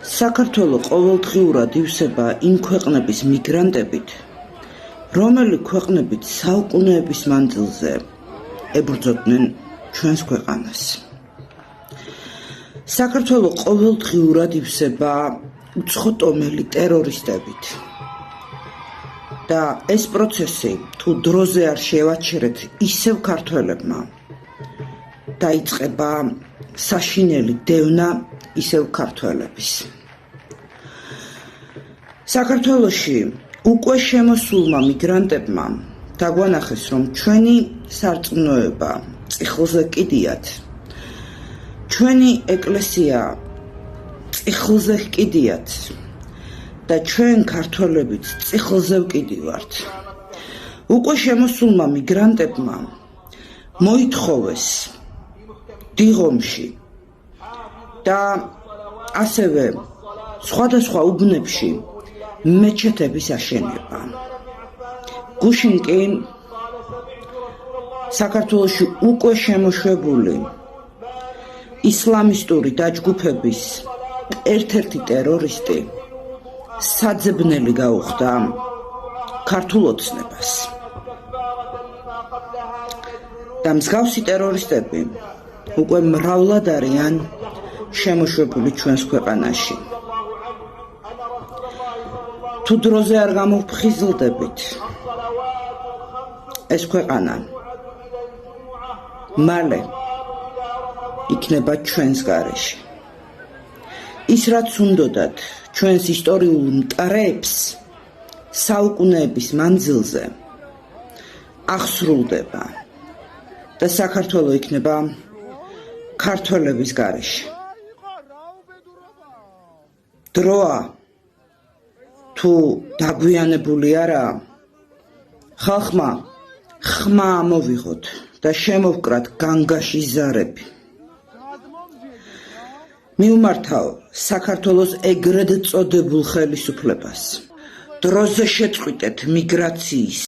საქართველო ყოველდღიურად ივსება იმ ქვეყნების მიგრანტებით, რომელი ქვეყნებით საუკუნეების მანძილზე ებრძოდნენ ჩვენს ქვეყანას. საქართველო ყოველდღიურად ივსება უცხოტომელი ტერორისტებით და ეს პროცესი თუ დროზე არ შევაჩერეთ ისევ ქართველებმა დაიწყება საშინელი დევნა ისევ ქართველების. საქართველოში უკვე შემოსულმა მიგრანტებმა დაგვანახეს, რომ ჩვენი სარწმუნოება წიხლზე კიდიათ, ჩვენი ეკლესია წიხლზე ჰკიდიათ და ჩვენ ქართველებიც წიხლზე ვკიდივართ. უკვე შემოსულმა მიგრანტებმა მოითხოვეს დიღომში და ასევე სხვადასხვა უბნებში მეჩეთების აშენება. გუშინ კი საქართველოში უკვე შემოშვებული ისლამისტური დაჯგუფების ერთ-ერთი ტერორისტი საძებნელი გაუხდა ქართულ ოცნებას. და მსგავსი ტერორისტები უკვე მრავლად არიან შემოშვებული ჩვენს ქვეყანაში. თუ დროზე არ გამოვფხიზლდებით, ეს ქვეყანა მალე იქნება ჩვენს გარეშე. ის რაც უნდოდათ ჩვენს ისტორიულ მტრებს საუკუნეების მანძილზე აღსრულდება და საქართველო იქნება ქართველების გარეშე. დროა თუ დაგვიანებული არაა, ხალხმა ხმა ამოვიღოთ და შემოვკრათ განგაში ზარები. მიუმართავ საქართველოს ეგრედ წოდებულ ხელისუფლებას. დროზე შეწყვიტეთ მიგრაციის